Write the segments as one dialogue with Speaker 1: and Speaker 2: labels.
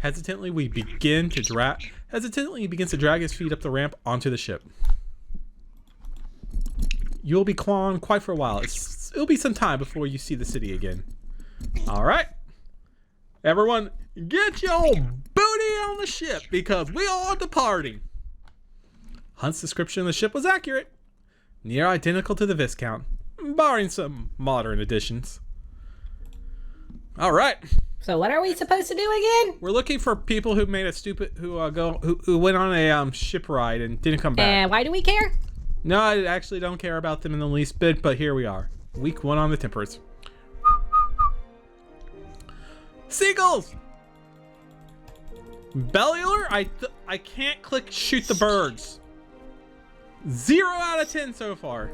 Speaker 1: Hesitantly, he begins to drag his feet up the ramp onto the ship. You'll be clawing quite for a while. It'll be some time before you see the city again. All right. Everyone, get your booty on the ship because we are departing. Hunt's description of the ship was accurate. Near identical to the Viscount, barring some modern additions. All right.
Speaker 2: So what are we supposed to do again?
Speaker 1: We're looking for people who made a stupid who went on a ship ride and didn't come back.
Speaker 2: And why do we care?
Speaker 1: No, I actually don't care about them in the least bit, but here we are. Week 1 on the Temperance. Seagulls! Bellular? I can't click shoot the birds. 0 out of 10 so far.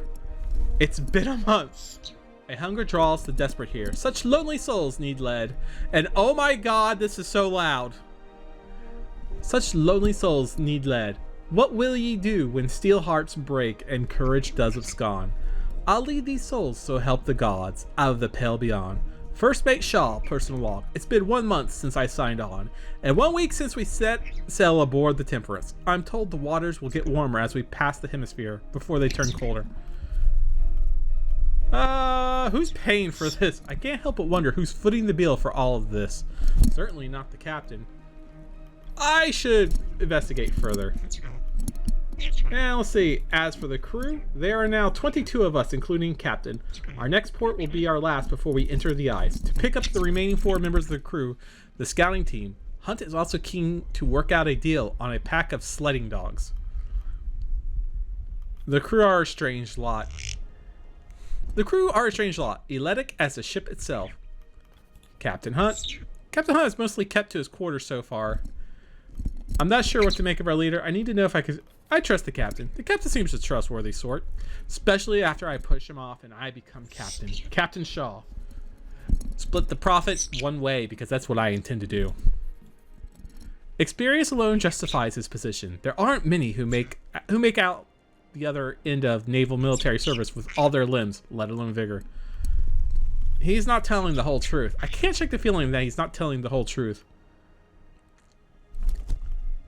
Speaker 1: It's been a month. A hunger draws the desperate here. Such lonely souls need lead. And oh my god, this is so loud. Such lonely souls need lead. What will ye do when steel hearts break and courage does abscond? I'll lead these souls, so help the gods, out of the pale beyond. First mate Shaw, personal log. It's been 1 month since I signed on, and 1 week since we set sail aboard the Temperance. I'm told the waters will get warmer as we pass the hemisphere, before they turn colder. Who's paying for this? I can't help but wonder who's footing the bill for all of this. Certainly not the captain. I should investigate further. And let's see. As for the crew, there are now 22 of us, including captain. Our next port will be our last before we enter the ice. To pick up the remaining 4 members of the crew, the scouting team, Hunt is also keen to work out a deal on a pack of sledding dogs. The crew are a strange lot. Eletic as the ship itself. Captain Hunt is mostly kept to his quarters so far. I'm not sure what to make of our leader. I need to know if I trust the captain. The captain seems a trustworthy sort, especially after I push him off and I become captain. Captain Shaw. Split the profit 1 way because that's what I intend to do. Experience alone justifies his position. There aren't many who make out the other end of naval military service with all their limbs, let alone vigor. He's not telling the whole truth. I can't shake the feeling that he's not telling the whole truth.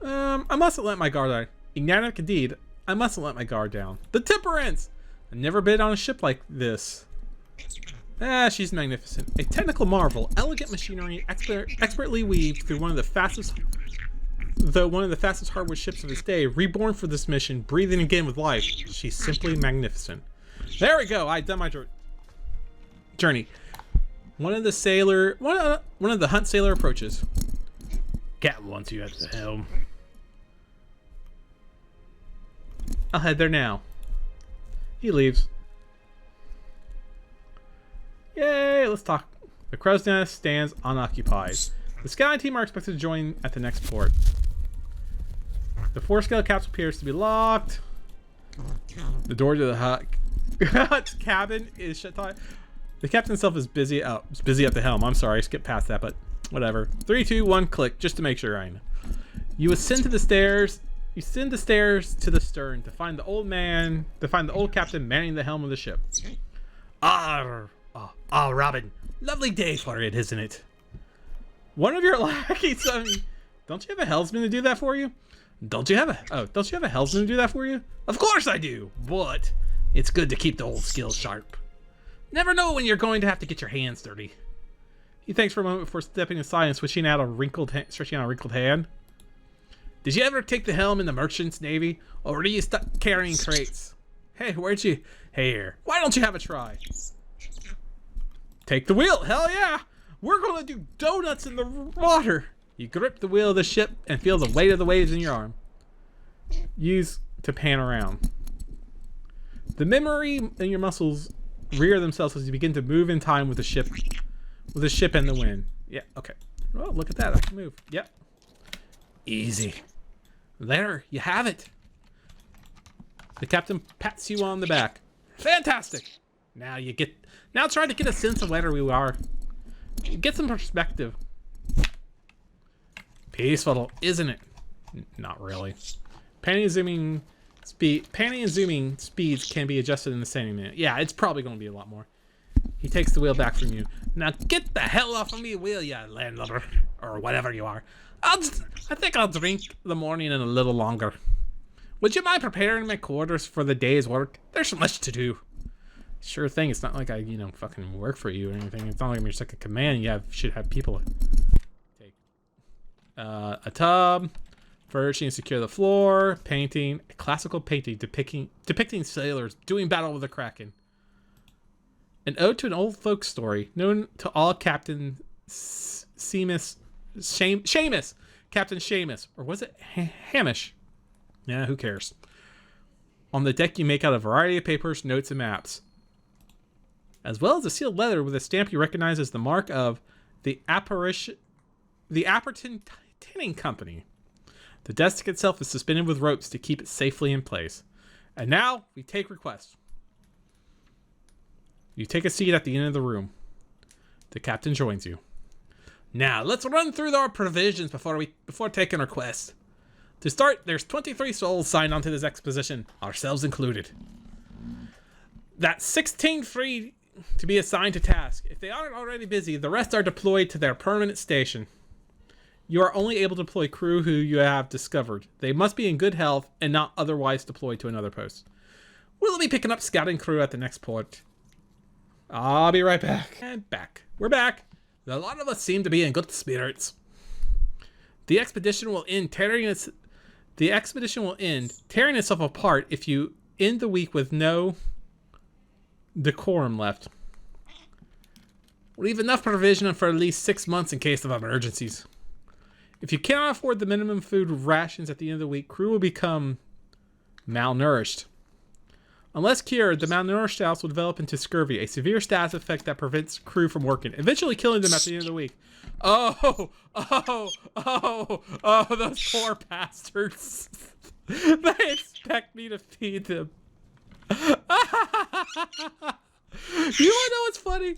Speaker 1: I mustn't let my guard down. Ignatic indeed, I mustn't let my guard down. The Temperance! I've never been on a ship like this. She's magnificent. A technical marvel, elegant machinery, expertly weaved through one of the fastest hardwood ships of its day, reborn for this mission, breathing again with life. She's simply magnificent. There we go. I've done my journey. One of the Hunt sailor approaches. Captain wants you at the helm. I'll head there now. He leaves. Yay, let's talk. The crow's nest stands unoccupied. The scouting team are expected to join at the next port. The 4 scout capsule appears to be locked. The door to the hut's cabin is shut tight. The captain himself is busy at the helm. I'm sorry, I skipped past that, but whatever. 3, 2, 1, click, just to make sure I know. You ascend the stairs to the stern to find the old captain manning the helm of the ship. Robin, lovely day for it, isn't it? One of your lackeys, don't you have a helmsman to do that for you? Don't you have a helmsman to do that for you? Of course I do, but it's good to keep the old skills sharp. Never know when you're going to have to get your hands dirty. He thanks for a moment before stepping aside and stretching out a wrinkled hand. Did you ever take the helm in the merchant's navy, or are you stuck carrying crates? Hey, why don't you have a try? Take the wheel, hell yeah! We're gonna do donuts in the water! You grip the wheel of the ship and feel the weight of the waves in your arm. Use to pan around. The memory in your muscles rear themselves as you begin to move in time with the ship and the wind. Yeah, okay. Oh, look at that, I can move. Yep. Easy. There, you have it. The captain pats you on the back. Fantastic. Now try to get a sense of where we are. Get some perspective. Peaceful, isn't it? Not really. Panning and zooming speeds can be adjusted in the same minute. Yeah, it's probably going to be a lot more. He takes the wheel back from you. Now get the hell off of me, will ya, landlubber? Or whatever you are. I think I'll drink the morning and a little longer. Would you mind preparing my quarters for the day's work? There's much to do. Sure thing. It's not like I, fucking work for you or anything. It's not like I'm your second command. You should have people take. A tub. Furnishing, secure the floor. Painting. A classical painting depicting sailors doing battle with the Kraken. An ode to an old folk story known to all Captain Seamus. Captain Seamus. Or was it Hamish? Yeah, who cares? On the deck, you make out a variety of papers, notes, and maps, as well as a sealed letter with a stamp you recognize as the mark of the Apperton Tinning Company. The desk itself is suspended with ropes to keep it safely in place. And now, we take requests. You take a seat at the end of the room. The captain joins you. Now, let's run through our provisions before taking requests. To start, there's 23 souls signed onto this exposition, ourselves included. That's 16 free to be assigned to task. If they aren't already busy, the rest are deployed to their permanent station. You are only able to deploy crew who you have discovered. They must be in good health and not otherwise deployed to another post. We'll be picking up scouting crew at the next port. I'll be right back. And back. We're back. A lot of us seem to be in good spirits. The expedition will end tearing itself apart if you end the week with no decorum left. We'll leave enough provision for at least 6 months in case of emergencies. If you cannot afford the minimum food rations at the end of the week, crew will become malnourished. Unless cured, the malnourished status will develop into scurvy, a severe status effect that prevents crew from working, eventually killing them at the end of the week. Oh, those poor bastards. They expect me to feed them. You wanna know what's funny?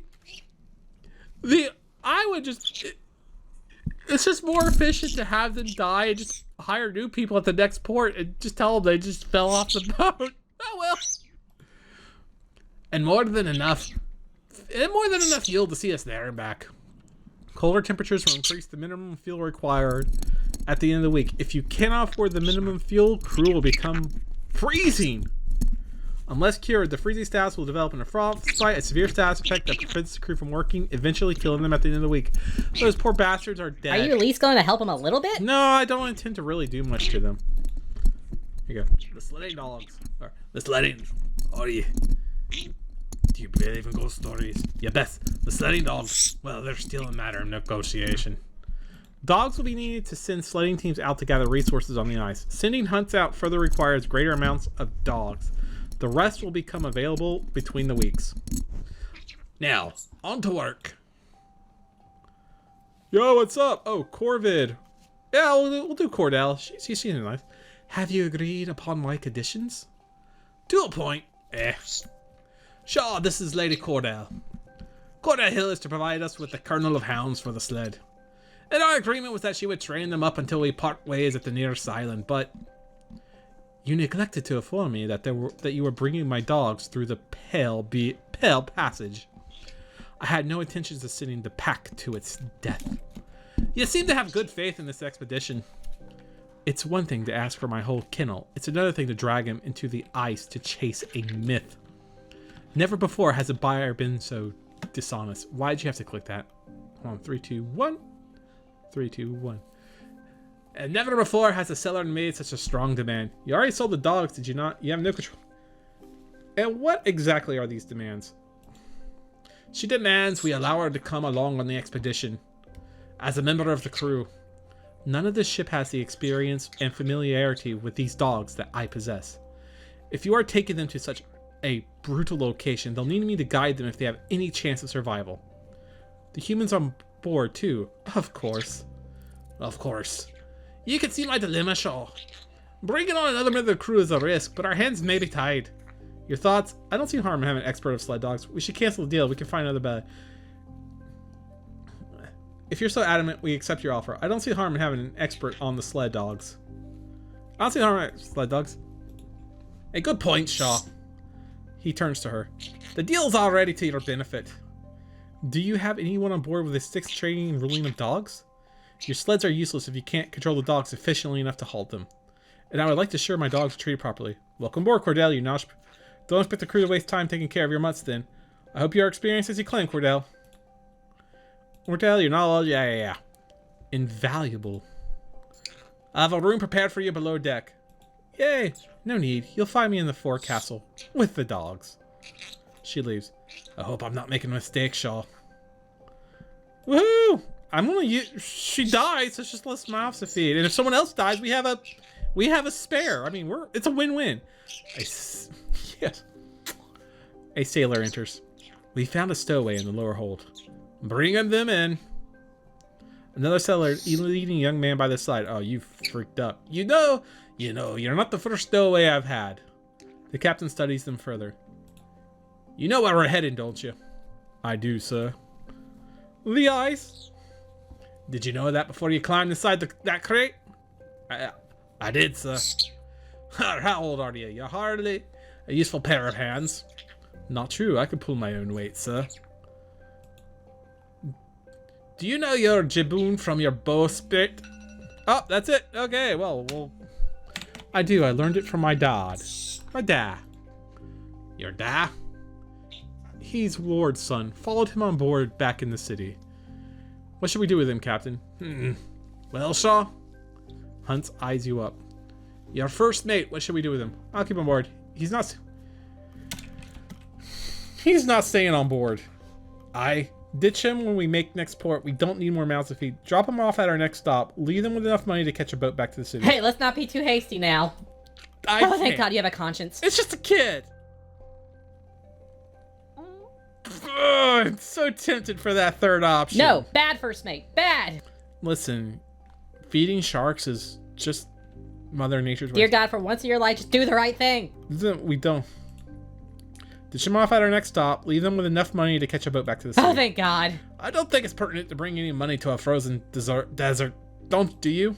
Speaker 1: It's just more efficient to have them die and just hire new people at the next port and just tell them they just fell off the boat. Oh well. And more than enough yield to see us there and back. Colder temperatures will increase the minimum fuel required at the end of the week. If you cannot afford the minimum fuel, crew will become freezing. Unless cured, the freezing status will develop in a frostbite, a severe status effect that prevents the crew from working, eventually killing them at the end of the week. Those poor bastards are dead.
Speaker 2: Are you at least going to help them a little bit?
Speaker 1: No, I don't intend to really do much to them. Here you go. The sledding dogs. Or the sledding. Do you believe in ghost stories? Yeah, best. The sledding dogs. Well, they're still a matter of negotiation. Dogs will be needed to send sledding teams out to gather resources on the ice. Sending hunts out further requires greater amounts of dogs. The rest will become available between the weeks. Now, on to work. Yo, what's up? Oh, Corvid. Yeah, we'll do Cordell. She seems nice. Have you agreed upon my conditions? To a point. Sure, this is Lady Cordell. Cordell Hill is to provide us with the kernel of hounds for the sled. And our agreement was that she would train them up until we part ways at the nearest island, but you neglected to inform me that you were bringing my dogs through the Pale Passage. I had no intentions of sending the pack to its death. You seem to have good faith in this expedition. It's one thing to ask for my whole kennel. It's another thing to drag him into the ice to chase a myth. Never before has a buyer been so dishonest. Why'd you have to click that? Hold on, 3, 2, 1. 3, 2, 1. And never before has a seller made such a strong demand. You already sold the dogs, did you not? You have no control. And what exactly are these demands? She demands we allow her to come along on the expedition as a member of the crew. None of this ship has the experience and familiarity with these dogs that I possess. If you are taking them to such a brutal location, they'll need me to guide them if they have any chance of survival. The humans on board too, of course. Of course. You can see my dilemma, Shaw. Bringing on another member of the crew is a risk, but our hands may be tied. Your thoughts? I don't see harm in having an expert of sled dogs. We should cancel the deal. We can find another better. If you're so adamant, we accept your offer. I don't see harm in having an expert on the sled dogs. I don't see harm in sled dogs. A good point, Shaw. He turns to her. The deal's already to your benefit. Do you have anyone on board with a 6 training and ruling of dogs? Your sleds are useless if you can't control the dogs efficiently enough to halt them. And I would like to assure my dogs are treated properly. Welcome aboard, Cordell. Don't expect the crew to waste time taking care of your mutts then. I hope you are experienced as you claim, Cordell. Cordell, your knowledge, yeah. Invaluable. I have a room prepared for you below deck. Yay! No need. You'll find me in the forecastle with the dogs. She leaves. I hope I'm not making a mistake, Shaw. Woohoo! She died, so it's just less mouths to feed. And if someone else dies, we have a spare. I mean, it's a win-win. Yes. A sailor enters. We found a stowaway in the lower hold. Bringing them in. Another sailor leading a young man by the side. Oh, you freaked up. You know, you're not the first stowaway I've had. The captain studies them further. You know where we're heading, don't you? I do, sir. The ice. Did you know that before you climbed inside that crate? I did, sir. How old are you? You're hardly a useful pair of hands. Not true. I could pull my own weight, sir. Do you know your jibboon from your bowsprit? Oh, that's it. Okay, well, I do. I learned it from my dad. My dad. Your dad? He's Ward's son. Followed him on board back in the city. What should we do with him, Captain? Well, Shaw? Hunt eyes you up. Your first mate. What should we do with him? I'll keep him on board. He's not staying on board. I ditch him when we make next port. We don't need more mouths to feed. Drop him off at our next stop. Leave them with enough money to catch a boat back to the city.
Speaker 2: Hey, let's not be too hasty now. Thank God you have a conscience.
Speaker 1: It's just a kid. Oh, I'm so tempted for that third option.
Speaker 2: No, bad first mate. Bad.
Speaker 1: Listen, feeding sharks is just Mother Nature's way.
Speaker 2: Dear God, for once in your life, just do the right thing.
Speaker 1: We don't. Ditch them off at our next stop. Leave them with enough money to catch a boat back to the city.
Speaker 2: Oh, thank God.
Speaker 1: I don't think it's pertinent to bring any money to a frozen desert. Do you?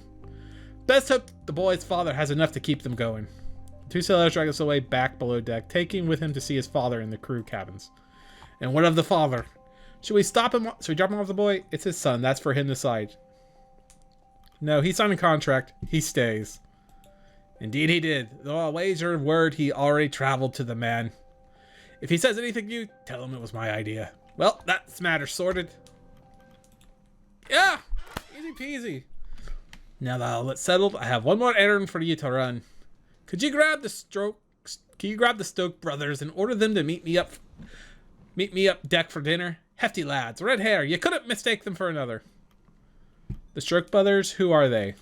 Speaker 1: Best hope the boy's father has enough to keep them going. Two sailors drag us away back below deck, taking with him to see his father in the crew cabins. And what of the father? Should we stop him? Should we drop him off the boy? It's his son. That's for him to decide. No, he signed a contract. He stays. Indeed he did. Though I'll wager word he already traveled to the man. If he says anything to you, tell him it was my idea. Well, that's matter sorted. Yeah, easy peasy. Now that all that's settled, I have one more errand for you to run. Could you grab the Stoke brothers and order them to meet me up deck for dinner? Hefty lads, red hair. You couldn't mistake them for another. The Stroke brothers, who are they?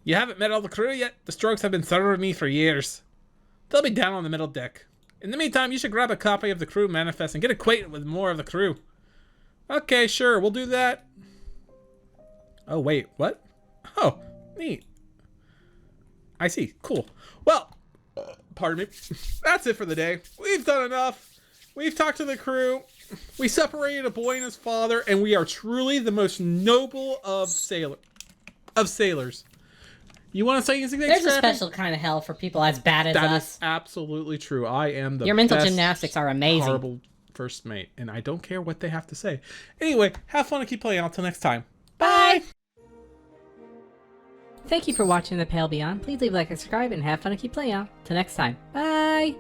Speaker 1: You haven't met all the crew yet? The Strokes have been serving me for years. They'll be down on the middle deck. In the meantime, you should grab a copy of the crew manifest and get acquainted with more of the crew. Okay, sure, we'll do that. Oh, wait, what? Oh, neat. I see, cool. Well, pardon me. That's it for the day. We've done enough. We've talked to the crew. We separated a boy and his father, and we are truly the most noble of sailors. You want to say anything?
Speaker 2: There's a special kind of hell for people as bad as us.
Speaker 1: That is absolutely true. I am the
Speaker 2: Your mental
Speaker 1: best
Speaker 2: gymnastics are amazing.
Speaker 1: horrible first mate, and I don't care what they have to say. Anyway, have fun and keep playing. Until next time. Bye!
Speaker 2: Thank you for watching The Pale Beyond. Please leave a like and subscribe and have fun and keep playing on. Till next time. Bye!